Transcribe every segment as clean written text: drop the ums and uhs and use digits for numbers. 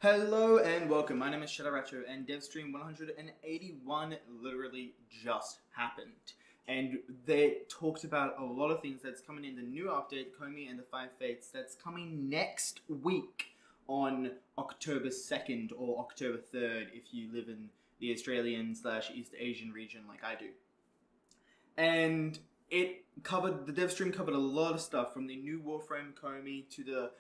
Hello and welcome. My name is Racho and Devstream 181 literally just happened. And they talked about a lot of things that's coming in the new update, Comey and the Five Fates, that's coming next week on October 2nd or October 3rd if you live in the Australian/East Asian region like I do. And the Devstream covered a lot of stuff, from the new Warframe Comey to the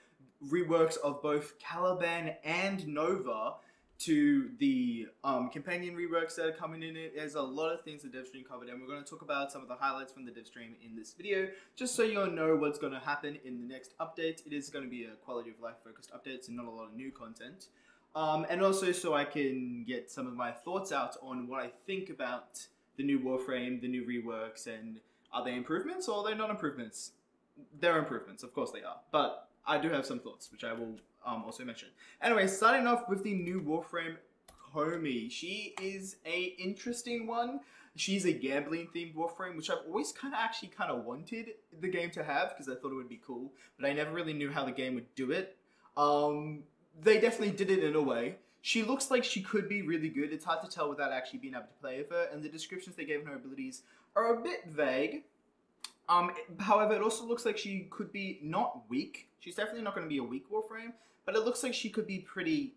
reworks of both Caliban and Nova to the companion reworks that are coming in it. There's a lot of things the Devstream covered, and we're going to talk about some of the highlights from the Devstream in this video, just so you'll know what's going to happen in the next update. It is going to be a quality of life focused update, so not a lot of new content. And also so I can get some of my thoughts out on what I think about the new Warframe, the new reworks, and are they improvements or are they not improvements? They're improvements, of course they are, but I do have some thoughts, which I will also mention. Anyway, starting off with the new Warframe Comey. She is a interesting one. She's a gambling themed Warframe, which I've always kind of wanted the game to have, because I thought it would be cool, but I never really knew how the game would do it. They definitely did it in a way. She looks like she could be really good. It's hard to tell without actually being able to play with her, and the descriptions they gave in her abilities are a bit vague. However, it also looks like she could be not weak. She's definitely not going to be a weak Warframe, but it looks like she could be pretty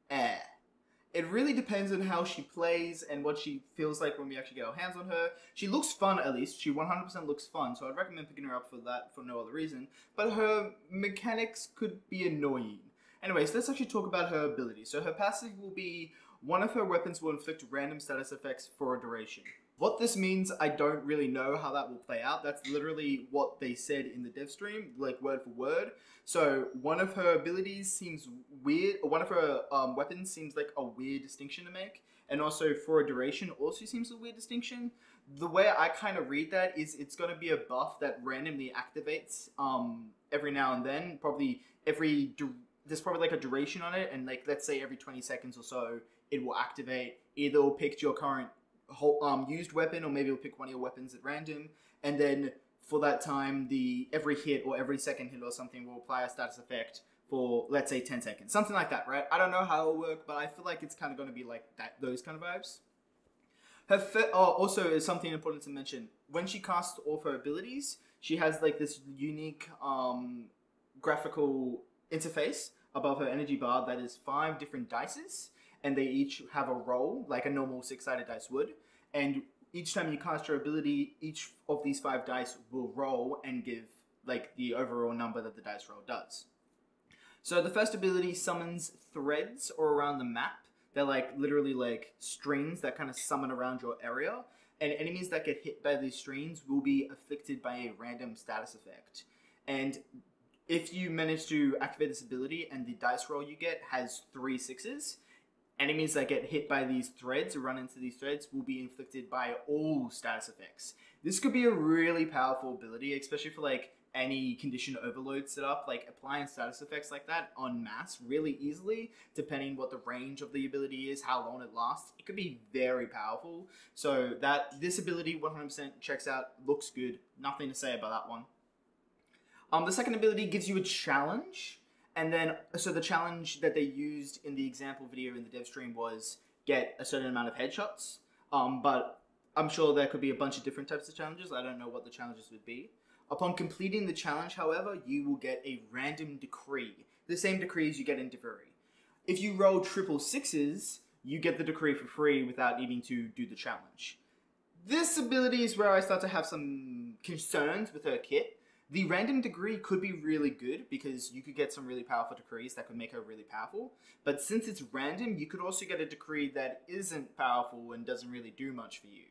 It really depends on how she plays and what she feels like when we actually get our hands on her. She looks fun, at least. She 100% looks fun, so I'd recommend picking her up for that for no other reason. But her mechanics could be annoying. Anyways, let's actually talk about her ability. So her passive will be, one of her weapons will inflict random status effects for a duration. What this means, I don't really know how that will play out. That's literally what they said in the Devstream, like word for word. So one of her abilities seems weird, or one of her weapons seems like a weird distinction to make. And also for a duration also seems a weird distinction. The way I kind of read that is it's going to be a buff that randomly activates every now and then. There's probably like a duration on it, and like let's say every 20 seconds or so it will activate. Either it'll pick your current used weapon, or maybe it'll pick one of your weapons at random, and then for that time every hit or every second hit or something will apply a status effect for, let's say, 10 seconds, something like that, right? I don't know how it'll work, but I feel like it's kind of going to be like that, those kind of vibes. Also is something important to mention, when she casts all of her abilities, she has like this unique graphical interface above her energy bar that is 5 different dices, and they each have a roll like a normal 6-sided dice would, and each time you cast your ability, each of these 5 dice will roll and give like the overall number that the dice roll does. So the first ability summons threads or around the map. They're like literally like strings that kind of summon around your area, and enemies that get hit by these strings will be afflicted by a random status effect. And if you manage to activate this ability and the dice roll you get has 3 6s, enemies that get hit by these threads or run into these threads will be inflicted by all status effects. This could be a really powerful ability, especially for like any condition overload setup, like applying status effects like that en masse really easily, depending what the range of the ability is, how long it lasts. It could be very powerful. So this ability 100% checks out, looks good. Nothing to say about that one. The second ability gives you a challenge, and then, so the challenge that they used in the example video in the Devstream was get a certain amount of headshots, but I'm sure there could be a bunch of different types of challenges. I don't know what the challenges would be. Upon completing the challenge, however, you will get a random decree, the same decrees you get in Devery. If you roll 666s, you get the decree for free without needing to do the challenge. This ability is where I start to have some concerns with her kit. The random decree could be really good because you could get some really powerful decrees that could make her really powerful. But since it's random, you could also get a decree that isn't powerful and doesn't really do much for you.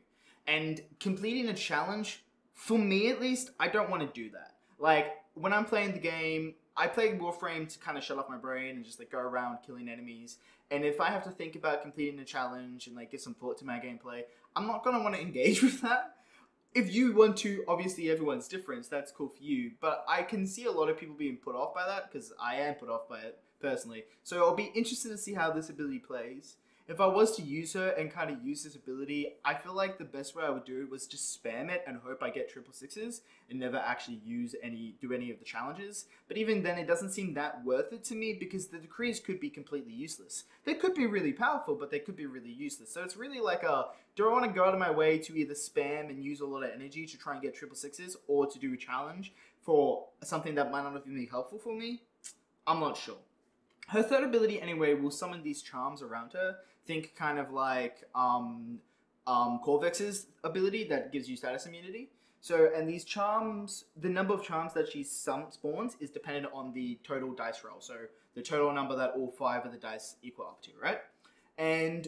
And completing a challenge, for me at least, I don't want to do that. Like, when I'm playing the game, I play Warframe to kind of shut off my brain and just like go around killing enemies. And if I have to think about completing a challenge and like give some thought to my gameplay, I'm not going to want to engage with that. If you want to, obviously everyone's different, so that's cool for you, but I can see a lot of people being put off by that, because I am put off by it, personally. So I'll be interested to see how this ability plays. If I was to use her and kind of use this ability, I feel like the best way I would do it was just spam it and hope I get triple sixes and never actually do any of the challenges. But even then, it doesn't seem that worth it to me because the decrees could be completely useless. They could be really powerful, but they could be really useless. So it's really like do I want to go out of my way to either spam and use a lot of energy to try and get triple sixes, or to do a challenge for something that might not even be helpful for me? I'm not sure. Her third ability, anyway, will summon these charms around her. Think kind of like Corvex's ability that gives you status immunity. So, and these charms, the number of charms that she spawns is dependent on the total dice roll. So, the total number that all 5 of the dice equal up to, right? And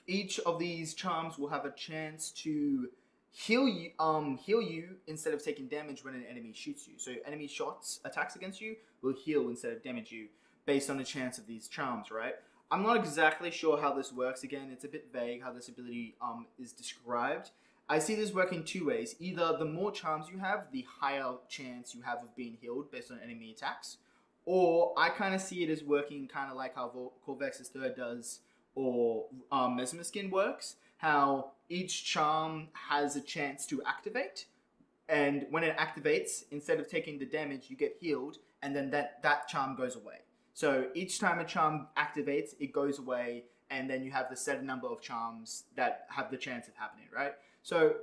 each of these charms will have a chance to heal you instead of taking damage when an enemy shoots you. So, enemy attacks against you will heal instead of damage you, based on the chance of these charms, right? I'm not exactly sure how this works. Again, it's a bit vague how this ability is described. I see this working 2 ways. Either the more charms you have, the higher chance you have of being healed based on enemy attacks. Or I kind of see it as working kind of like how Corvex's third does, or Mesmer Skin works. How each charm has a chance to activate. And when it activates, instead of taking the damage, you get healed. And then that charm goes away. So each time a charm activates, it goes away, and then you have the set number of charms that have the chance of happening, right? So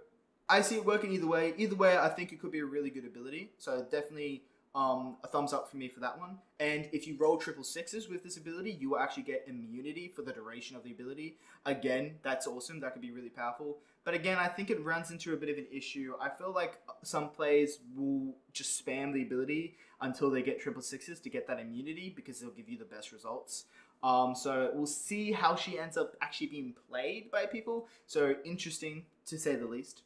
I see it working either way. Either way, I think it could be a really good ability. So definitely a thumbs up for me for that one. And if you roll triple sixes with this ability, you will actually get immunity for the duration of the ability. Again, that's awesome. That could be really powerful. But again, I think it runs into a bit of an issue. I feel like some players will just spam the ability until they get triple sixes to get that immunity because it'll give you the best results. So we'll see how she ends up actually being played by people. So interesting to say the least.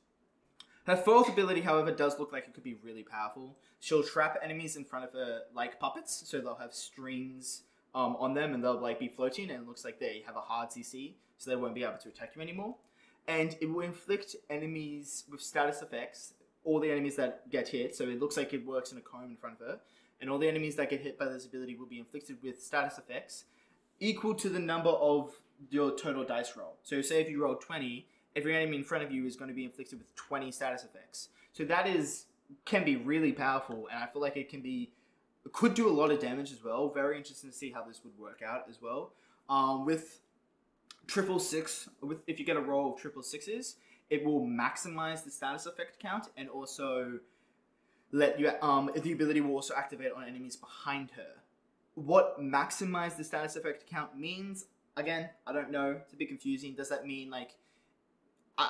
Her fourth ability, however, does look like it could be really powerful. She'll trap enemies in front of her like puppets, so they'll have strings on them and they'll like be floating, and it looks like they have a hard CC, so they won't be able to attack you anymore. And it will inflict enemies with status effects, all the enemies that get hit, so it looks like it works in a cone in front of her, and all the enemies that get hit by this ability will be inflicted with status effects equal to the number of your total dice roll. So say if you roll 20, every enemy in front of you is going to be inflicted with 20 status effects. So that can be really powerful, and I feel like it could do a lot of damage as well. Very interesting to see how this would work out as well. With triple six, if you get a roll of triple sixes, it will maximize the status effect count, and also let you the ability will also activate on enemies behind her. What maximize the status effect count means, again, I don't know. It's a bit confusing. Does that mean like,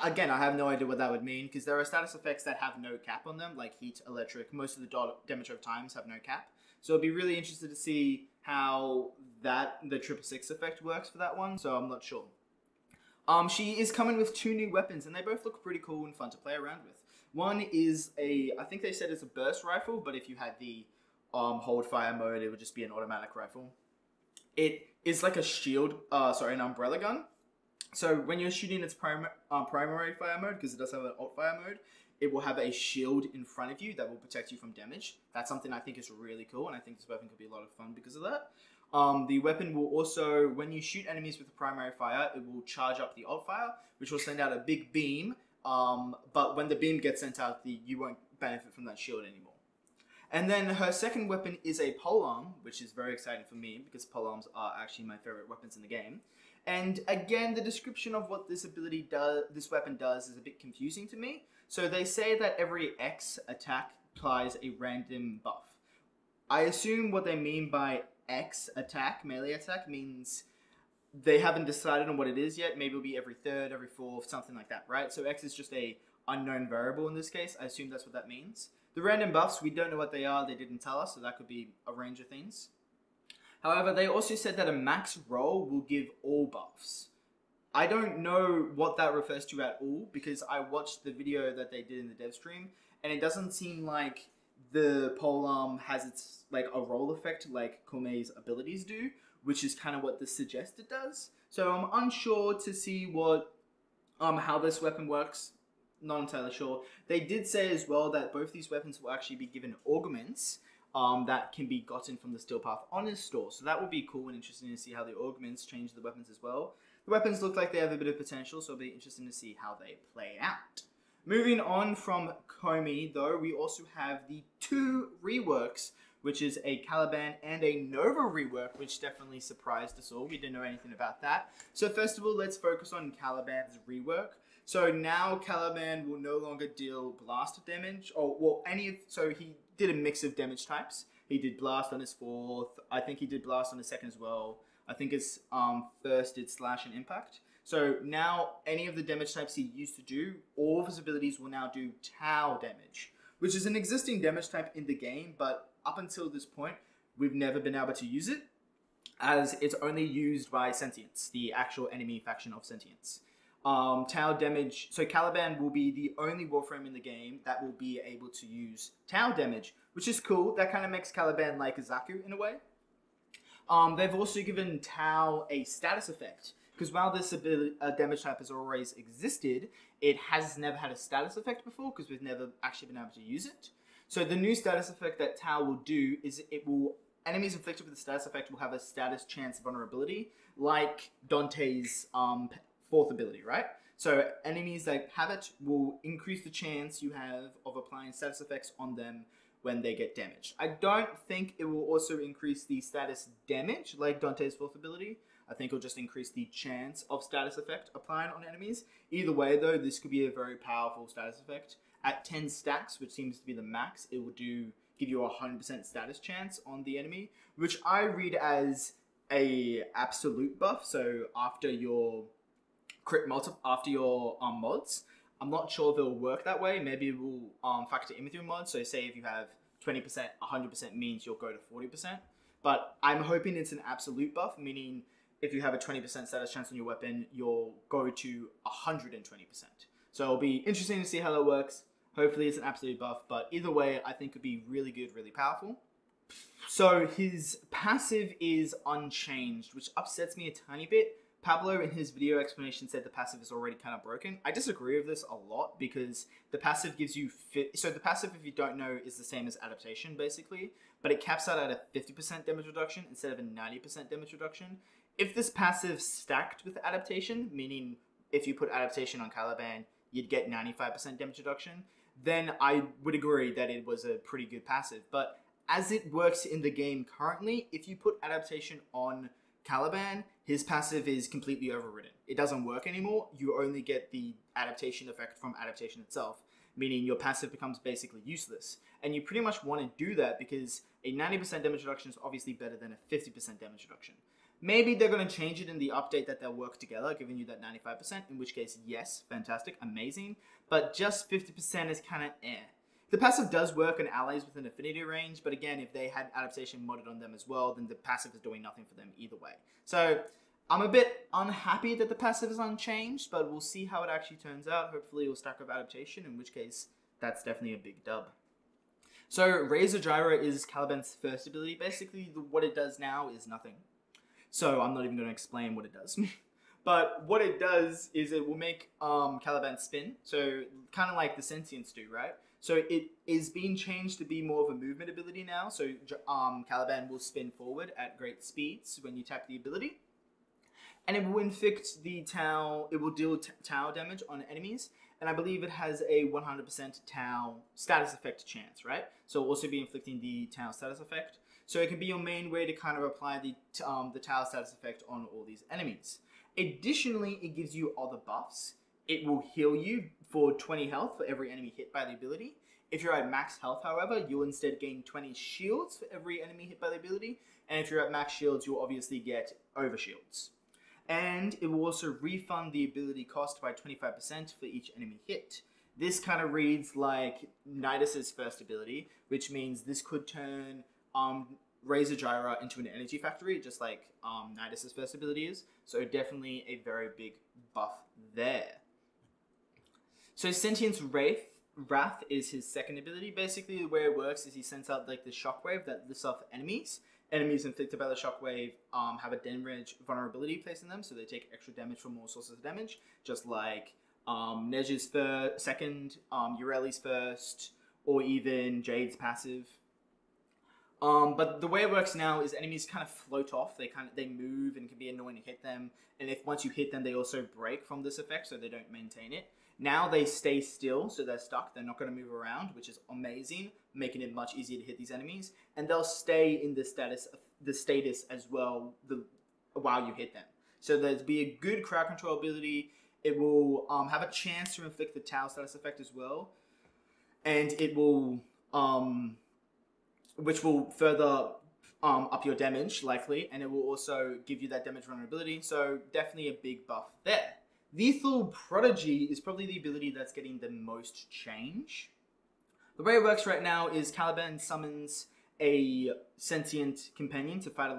again, I have no idea what that would mean, because there are status effects that have no cap on them, like heat, electric. Most of the damage over times have no cap. So I'd be really interested to see how the triple six effect works for that one. So I'm not sure. She is coming with 2 new weapons, and they both look pretty cool and fun to play around with. One is I think they said it's a burst rifle, but if you had the hold fire mode, it would just be an automatic rifle. It is like a shield, an umbrella gun. So when you're shooting its primary fire mode, because it does have an alt fire mode, it will have a shield in front of you that will protect you from damage. That's something I think is really cool, and I think this weapon could be a lot of fun because of that. The weapon will also, when you shoot enemies with the primary fire, it will charge up the alt fire, which will send out a big beam. But when the beam gets sent out, you won't benefit from that shield anymore. And then her second weapon is a polearm, which is very exciting for me because polearms are actually my favorite weapons in the game. And again, the description of what this weapon does is a bit confusing to me. So they say that every X attack applies a random buff. I assume what they mean by X attack, melee attack, means they haven't decided on what it is yet. Maybe it'll be every third, every fourth, something like that, right? So X is just a unknown variable in this case. I assume that's what that means. The random buffs, we don't know what they are. They didn't tell us, so that could be a range of things. However, they also said that a max roll will give all buffs. I don't know what that refers to at all, because I watched the video that they did in the Devstream, and it doesn't seem like the polearm has its like a roll effect like Komei's abilities do, which is kind of what this suggests it does. So I'm unsure to see what how this weapon works. Not entirely sure. They did say as well that both these weapons will actually be given augments that can be gotten from the Steel Path Honors store. So that would be cool and interesting to see how the augments change the weapons as well. The weapons look like they have a bit of potential, so it'll be interesting to see how they play out. Moving on from Comey, though, we also have the 2 reworks, which is a Caliban and a Nova rework, which definitely surprised us all. We didn't know anything about that. So first of all, let's focus on Caliban's rework. So now Caliban will no longer deal blast damage, so he did a mix of damage types. He did blast on his 4th. I think he did blast on his 2nd as well. I think his 1st did slash and impact. So now any of the damage types he used to do, all of his abilities will now do Tau damage, which is an existing damage type in the game, but up until this point, we've never been able to use it, as it's only used by Sentience, the actual enemy faction of Sentience. Tau damage, so Caliban will be the only Warframe in the game that will be able to use Tau damage, which is cool. That kind of makes Caliban like a Zaku in a way. They've also given Tau a status effect, because while this damage type has always existed, it has never had a status effect before, because we've never actually been able to use it. So the new status effect that Tau will do is enemies inflicted with the status effect will have a status chance vulnerability, like Dante's 4th ability, right? So enemies that have it will increase the chance you have of applying status effects on them when they get damaged. I don't think it will also increase the status damage like Dante's 4th ability. I think it'll just increase the chance of status effect applying on enemies. Either way though, this could be a very powerful status effect. At 10 stacks, which seems to be the max, it will give you a 100% status chance on the enemy, which I read as a absolute buff. So after your mods, I'm not sure if it will work that way. Maybe it will factor in with your mods. So say if you have 20%, 100% means you'll go to 40%. But I'm hoping it's an absolute buff, meaning if you have a 20% status chance on your weapon, you'll go to 120%. So it'll be interesting to see how that works. Hopefully it's an absolute buff, but either way, I think it'd be really good, really powerful. So his passive is unchanged, which upsets me a tiny bit. Pablo in his video explanation said the passive is already kind of broken. I disagree with this a lot because the passive gives you... So the passive, if you don't know, is the same as adaptation, basically, but it caps out at a 50% damage reduction instead of a 90% damage reduction. If this passive stacked with adaptation, meaning if you put adaptation on Caliban, you'd get 95% damage reduction, then I would agree that it was a pretty good passive. But as it works in the game currently, if you put adaptation on Caliban, his passive is completely overridden. It doesn't work anymore. You only get the adaptation effect from adaptation itself, meaning your passive becomes basically useless. And you pretty much want to do that because a 90% damage reduction is obviously better than a 50% damage reduction. Maybe they're going to change it in the update that they'll work together, giving you that 95%, in which case, yes, fantastic, amazing. But just 50% is kind of eh. The passive does work on allies within affinity range, but again, if they had adaptation modded on them as well, then the passive is doing nothing for them either way. So I'm a bit unhappy that the passive is unchanged, but we'll see how it actually turns out. Hopefully it will stack with adaptation, in which case, that's definitely a big dub. So Razor Gyra is Caliban's first ability. Basically, what it does now is nothing. So I'm not even going to explain what it does. But what it does is it will make Caliban spin. So kind of like the Sentience do, right? So it is being changed to be more of a movement ability now. So Caliban will spin forward at great speeds when you tap the ability. And it will inflict the Tau, it will deal Tau damage on enemies. And I believe it has a 100% Tau status effect chance, right? So it'll also be inflicting the Tau status effect. So it can be your main way to kind of apply the Tau status effect on all these enemies. Additionally, it gives you other buffs. It will heal you for 20 health for every enemy hit by the ability. If you're at max health, however, you'll instead gain 20 shields for every enemy hit by the ability. And if you're at max shields, you'll obviously get over shields. And it will also refund the ability cost by 25% for each enemy hit. This kind of reads like Nidus's first ability, which means this could turn Razor Gyra into an energy factory, just like Nidus's first ability is. So definitely a very big buff there. So Sentience Wrath is his second ability. Basically, the way it works is he sends out like the shockwave that lifts off enemies. Enemies inflicted by the shockwave have a damage vulnerability placed in them, so they take extra damage from all sources of damage, just like Nej's second, Ureli's first, or even Jade's passive. But the way it works now is enemies kind of float off. They move and it can be annoying to hit them. And if once you hit them, they also break from this effect, so they don't maintain it. Now they stay still, so they're stuck. They're not going to move around, which is amazing, making it much easier to hit these enemies. And they'll stay in the status as well while you hit them. So there'll be a good crowd control ability. It will have a chance to inflict the Tau status effect as well, and it will which will further up your damage, likely, and it will also give you that damage vulnerability, so definitely a big buff there. Lethal Prodigy is probably the ability that's getting the most change. The way it works right now is Caliban summons a sentient companion to fight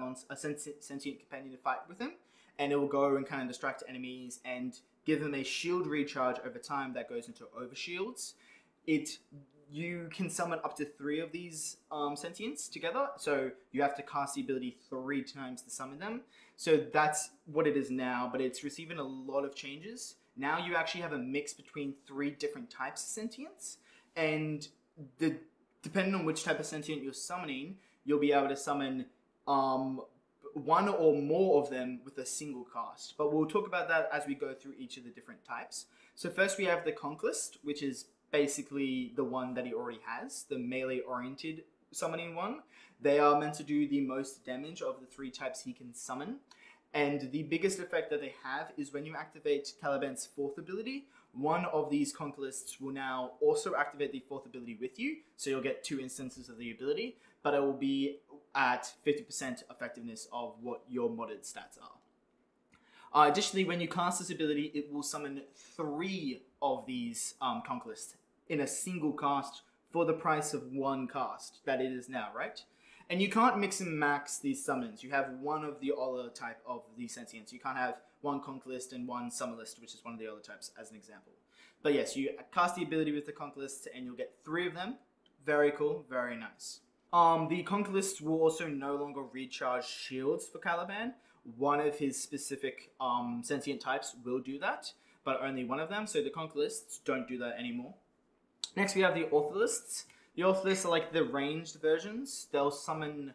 with him, and it will go and kind of distract enemies and give them a shield recharge over time that goes into overshields. You can summon up to 3 of these sentients together, so you have to cast the ability 3 times to summon them. So that's what it is now, but it's receiving a lot of changes. Now you actually have a mix between 3 different types of sentients, and depending on which type of sentient you're summoning, you'll be able to summon 1 or more of them with a single cast. But we'll talk about that as we go through each of the different types. So first we have the Conquest, which is basically the one that he already has, the melee-oriented summoning one. They are meant to do the most damage of the 3 types he can summon. And the biggest effect that they have is when you activate Caliban's 4th ability, one of these Conquests will now also activate the 4th ability with you, so you'll get 2 instances of the ability, but it will be at 50% effectiveness of what your modded stats are. Additionally, when you cast this ability, it will summon 3 of these Conquests in a single cast for the price of 1 cast that it is now, right? And you can't mix and max these summons. You have one of the other type of these sentients. You can't have 1 Conquest and 1 Summonlist, which is one of the other types, as an example. But yes, you cast the ability with the Conquest and you'll get 3 of them. Very cool, very nice. The Conquest will also no longer recharge shields for Caliban. One of his specific sentient types will do that, but only one of them, so the Conquests don't do that anymore. Next we have the Ortholists. The Ortholists are like the ranged versions. They'll summon,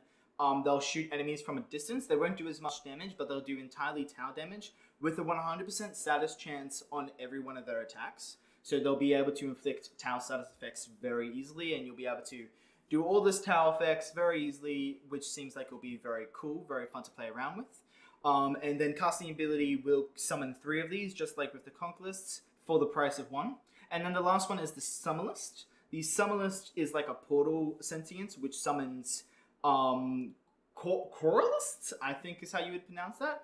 they'll shoot enemies from a distance. They won't do as much damage, but they'll do entirely Tau damage with a 100% status chance on every one of their attacks. So they'll be able to inflict Tau status effects very easily, and you'll be able to do all this Tau effects very easily, which seems like it'll be very cool, very fun to play around with. And then casting ability will summon 3 of these, just like with the Conquests, for the price of 1. And then the last one is the Summonlist. The Summonlist is like a portal sentient, which summons Coralists, I think is how you would pronounce that,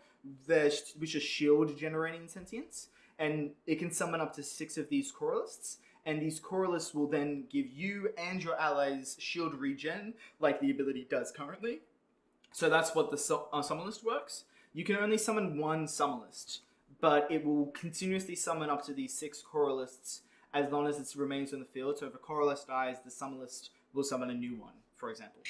which are shield-generating sentients. And it can summon up to 6 of these Coralists. And these Coralists will then give you and your allies shield regen, like the ability does currently. So that's what the Summonlist works. You can only summon 1 Summonlist, but it will continuously summon up to these 6 Coralists as long as it remains on the field. So if a Coralist dies, the Summonlist will summon a new one, for example.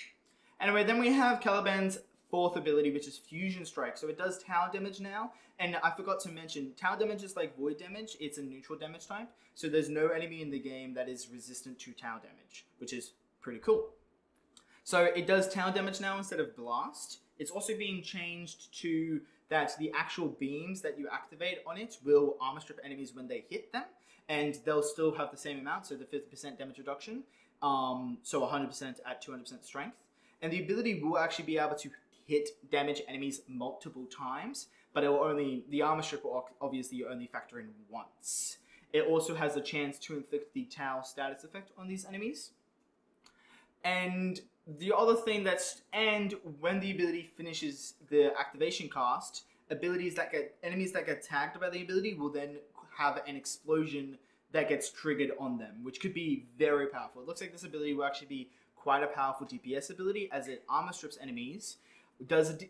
Anyway, then we have Caliban's 4th ability, which is Fusion Strike. So it does Tau damage now, and I forgot to mention, Tau damage is like Void damage. It's a neutral damage type, so there's no enemy in the game that is resistant to Tau damage, which is pretty cool. So it does Tau damage now instead of Blast. It's also being changed to that the actual beams that you activate on it will armor strip enemies when they hit them, and they'll still have the same amount, so the 50% damage reduction, so 100% at 200% strength. And the ability will actually be able to hit damage enemies multiple times, but it will only, the armor strip will obviously only factor in once. It also has a chance to inflict the Tau status effect on these enemies. And the other thing and when the ability finishes the activation cast, enemies that get tagged by the ability will then have an explosion that gets triggered on them, which could be very powerful. It looks like this ability will actually be quite a powerful DPS ability, as it armor strips enemies,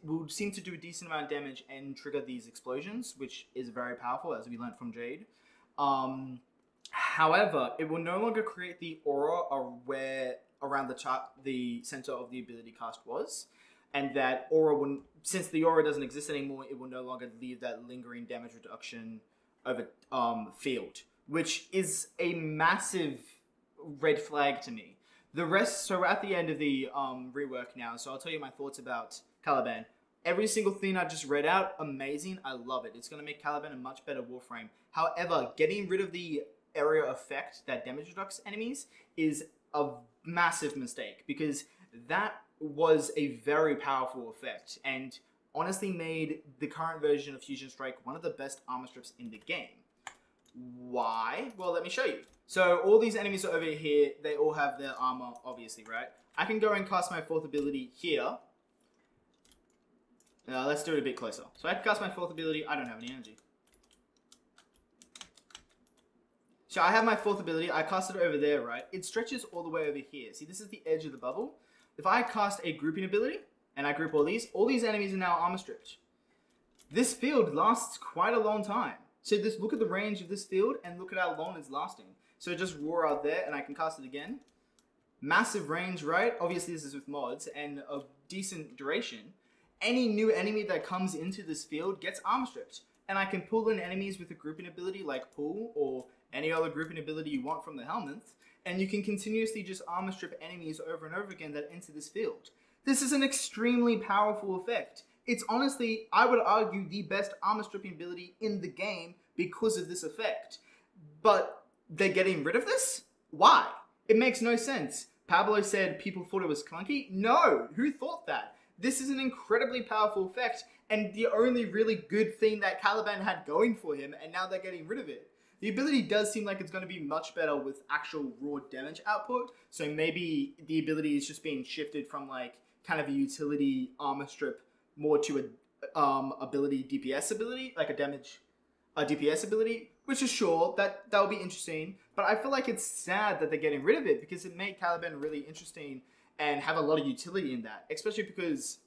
will seem to do a decent amount of damage and trigger these explosions, which is very powerful, as we learned from Jade. However, it will no longer create the aura around the center of the ability cast was, and that aura will, since the aura doesn't exist anymore, it will no longer leave that lingering damage reduction over field, which is a massive red flag to me, The rest, so we're at the end of the rework now, so I'll tell you my thoughts about Caliban. Every single thing I just read out, amazing. I love it. It's going to make Caliban a much better Warframe. However, getting rid of the area effect that damage reducts enemies is a massive mistake, because that was a very powerful effect and honestly made the current version of Fusion Strike one of the best armor strips in the game. Why? Well, let me show you. So all these enemies are over here. They all have their armor, obviously, right? I can go and cast my fourth ability here. Let's do it a bit closer. So I can cast my fourth ability. I don't have any energy. So I have my fourth ability. I cast it over there, right? It stretches all the way over here. See, this is the edge of the bubble. If I cast a grouping ability and I group all these enemies are now armor stripped. This field lasts quite a long time. So just look at the range of this field and look at how long it's lasting. So just roar out there and I can cast it again. Massive range, right? Obviously this is with mods and a decent duration. Any new enemy that comes into this field gets armor stripped. And I can pull in enemies with a grouping ability like pull or any other grouping ability you want from the helmet. And you can continuously just armor strip enemies over and over again that enter this field. This is an extremely powerful effect. It's honestly, I would argue, the best armor stripping ability in the game because of this effect. But they're getting rid of this? Why? It makes no sense. Pablo said people thought it was clunky. No, who thought that? This is an incredibly powerful effect and the only really good thing that Caliban had going for him, and now they're getting rid of it. The ability does seem like it's going to be much better with actual raw damage output, so maybe the ability is just being shifted from like kind of a utility armor strip more to a ability DPS ability, like a DPS ability, which is sure, that would be interesting, but I feel like it's sad that they're getting rid of it because it made Caliban really interesting and have a lot of utility in that, especially because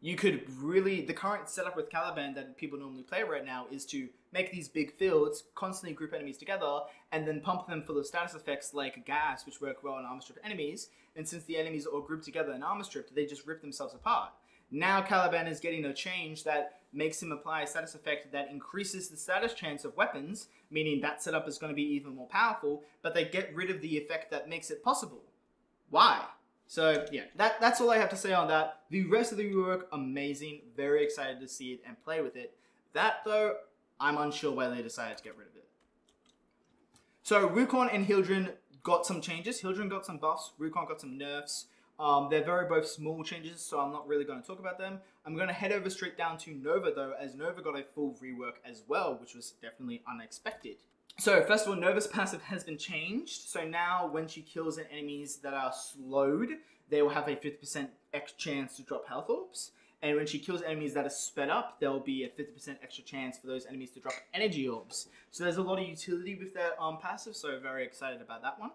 you could really, the current setup with Caliban that people normally play right now is to make these big fields, constantly group enemies together, and then pump them full of status effects like gas, which work well on armor stripped enemies, and since the enemies are all grouped together and armor stripped, they just rip themselves apart. Now Caliban is getting a change that makes him apply a status effect that increases the status chance of weapons, meaning that setup is going to be even more powerful, but they get rid of the effect that makes it possible. Why? So yeah, that's all I have to say on that. The rest of the rework, amazing. Very excited to see it and play with it. That though, I'm unsure why they decided to get rid of it. So Wukong and Hildryn got some changes. Hildryn got some buffs. Wukong got some nerfs. They're very both small changes, so I'm not really going to talk about them. I'm going to head over straight down to Nova though, as Nova got a full rework as well, which was definitely unexpected. So first of all, Nova's passive has been changed. So now when she kills enemies that are slowed, they will have a 50% X chance to drop health orbs. And when she kills enemies that are sped up, there will be a 50% extra chance for those enemies to drop energy orbs. So there's a lot of utility with that passive, so very excited about that one.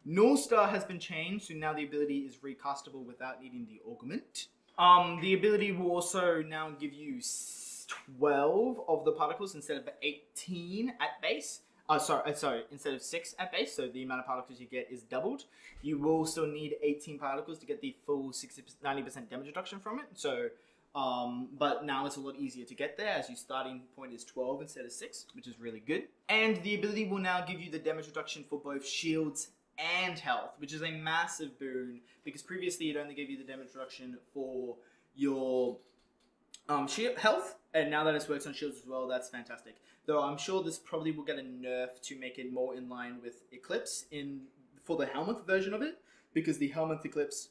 North Star has been changed, so now the ability is recastable without needing the augment. The ability will also now give you 12 of the particles instead of 18 at base. Instead of 6 at base, so the amount of particles you get is doubled. You will still need 18 particles to get the full 90% damage reduction from it. So, but now it's a lot easier to get there, as your starting point is 12 instead of 6, which is really good. And the ability will now give you the damage reduction for both shields and health, which is a massive boon, because previously it only gave you the damage reduction for your health, and now that it's works on shields as well, that's fantastic. Though I'm sure this probably will get a nerf to make it more in line with Eclipse for the Helmuth version of it, because the Helmuth Eclipse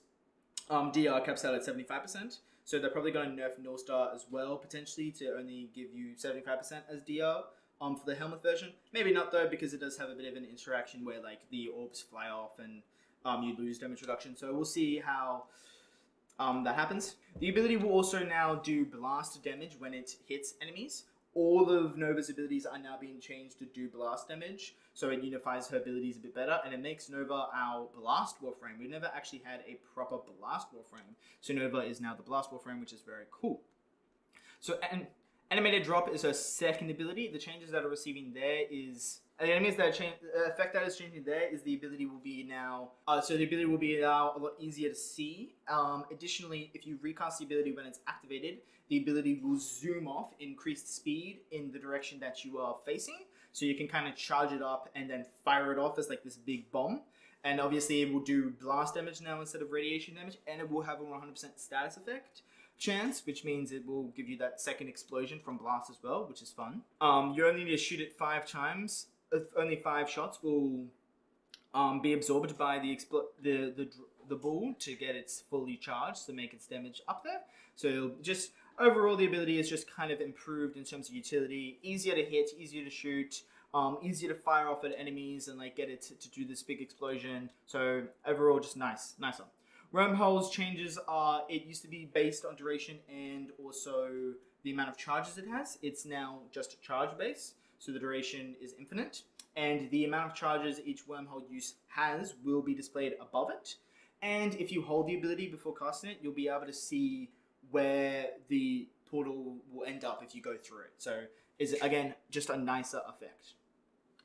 DR caps out at 75%, so they're probably going to nerf North Star as well, potentially, to only give you 75% as DR for the Helmuth version. Maybe not though, because it does have a bit of an interaction where like the orbs fly off and you lose damage reduction, so we'll see how that happens. The ability will also now do blast damage when it hits enemies. All of Nova's abilities are now being changed to do blast damage, so it unifies her abilities a bit better, and it makes Nova our blast Warframe. We've never actually had a proper blast Warframe, so Nova is now the blast Warframe, which is very cool. So animated drop is her second ability. The changes that are receiving there is the enemies that effect that is changing there is the ability will be now. So the ability will be now a lot easier to see. Additionally, if you recast the ability when it's activated, the ability will zoom off, increased speed in the direction that you are facing. So you can kind of charge it up and then fire it off as like this big bomb. And obviously it will do blast damage now instead of radiation damage, and it will have a 100% status effect chance, which means it will give you that second explosion from blast as well, which is fun. You only need to shoot it 5 times. Only 5 shots will be absorbed by the ball to get it fully charged to make its damage up there. So just overall the ability is just kind of improved in terms of utility, easier to hit, easier to shoot, easier to fire off at enemies and like get it to do this big explosion. So overall just nicer. Wormhole's changes are, it used to be based on duration and also the amount of charges it has. It's now just charge based, so the duration is infinite. And the amount of charges each wormhole use has will be displayed above it. And if you hold the ability before casting it, you'll be able to see where the portal will end up if you go through it. So is again just a nicer effect.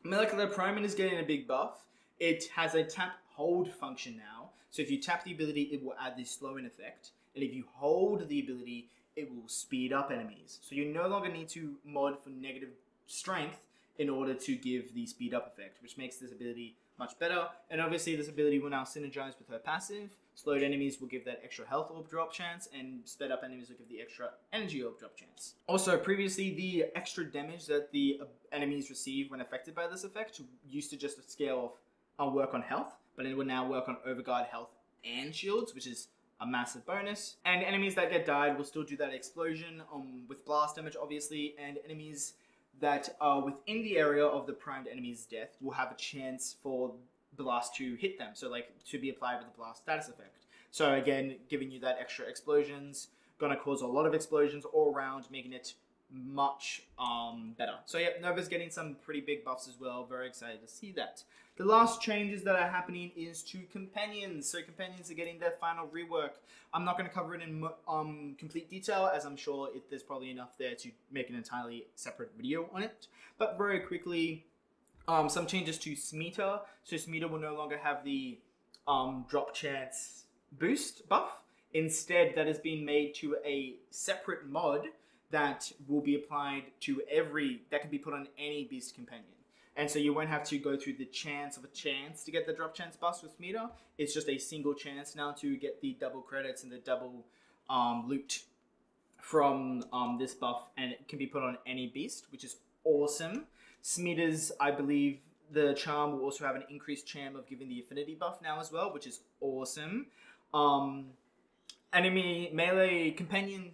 Molecular Priming is getting a big buff. It has a tap hold function now. So if you tap the ability, it will add this slowing effect. And if you hold the ability, it will speed up enemies. So you no longer need to mod for negative strength in order to give the speed up effect, which makes this ability much better. And obviously this ability will now synergize with her passive. Slowed enemies will give that extra health orb drop chance, and sped up enemies will give the extra energy orb drop chance. Also, previously the extra damage that the enemies receive when affected by this effect used to just scale off work on health, but it will now work on overguard health and shields, which is a massive bonus. And enemies that get died will still do that explosion with blast damage obviously, and enemies that are within the area of the primed enemy's death will have a chance for blast to hit them, so like to be applied with the blast status effect. So again, giving you that extra explosions, gonna cause a lot of explosions all around, making it much better. So yeah, Nova's getting some pretty big buffs as well. Very excited to see that. The last changes that are happening is to companions. So companions are getting their final rework. I'm not going to cover it in complete detail, as I'm sure there's probably enough there to make an entirely separate video on it. But very quickly, some changes to Smeeta. So Smeeta will no longer have the drop chance boost buff. Instead, that has been made to a separate mod that will be applied to that can be put on any beast companion. And so you won't have to go through the chance of a chance to get the drop chance buff with Smeeta. It's just a single chance now to get the double credits and the double loot from this buff, and it can be put on any beast, which is awesome. Smeeta's, I believe, the charm will also have an increased chance of giving the affinity buff now as well, which is awesome. Enemy melee companion,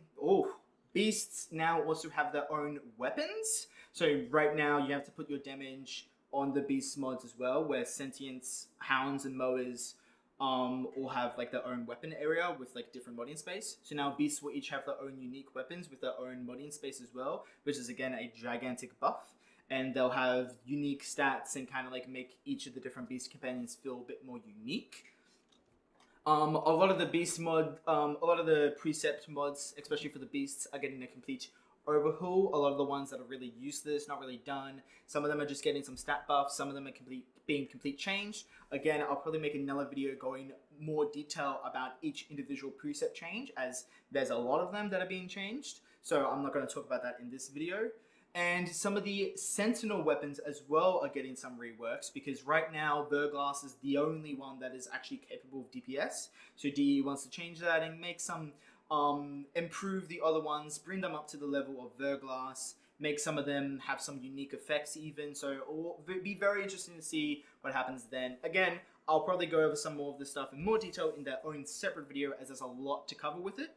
beasts now also have their own weapons. So right now you have to put your damage on the beast mods as well, where sentients, hounds, and mowers all have like their own weapon area with like different modding space. So now beasts will each have their own unique weapons with their own modding space as well, which is again a gigantic buff. And they'll have unique stats and kind of like make each of the different beast companions feel a bit more unique. A lot of the beast mod, a lot of the precept mods, especially for the beasts, are getting a complete overhaul. A lot of the ones that are really useless, not really done. Some of them are just getting some stat buffs. Some of them are being complete changed. Again, I'll probably make another video going more detail about each individual precept change, as there's a lot of them that are being changed. So I'm not going to talk about that in this video. And some of the Sentinel weapons as well are getting some reworks, because right now Verglass is the only one that is actually capable of DPS. So DE wants to change that and make some, improve the other ones, bring them up to the level of Verglass, make some of them have some unique effects even. So it'll be very interesting to see what happens then. Again, I'll probably go over some more of this stuff in more detail in their own separate video, as there's a lot to cover with it.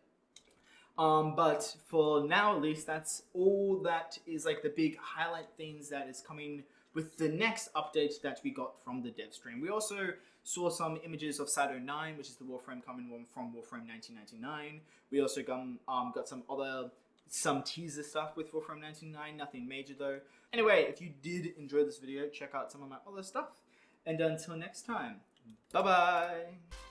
But for now, at least, that's all that is like the big highlight things that is coming with the next update that we got from the Devstream. We also saw some images of Sado 9, which is the Warframe coming from Warframe 1999. We also got some teaser stuff with Warframe 1999, nothing major though. Anyway, if you did enjoy this video, check out some of my other stuff. And until next time, bye bye!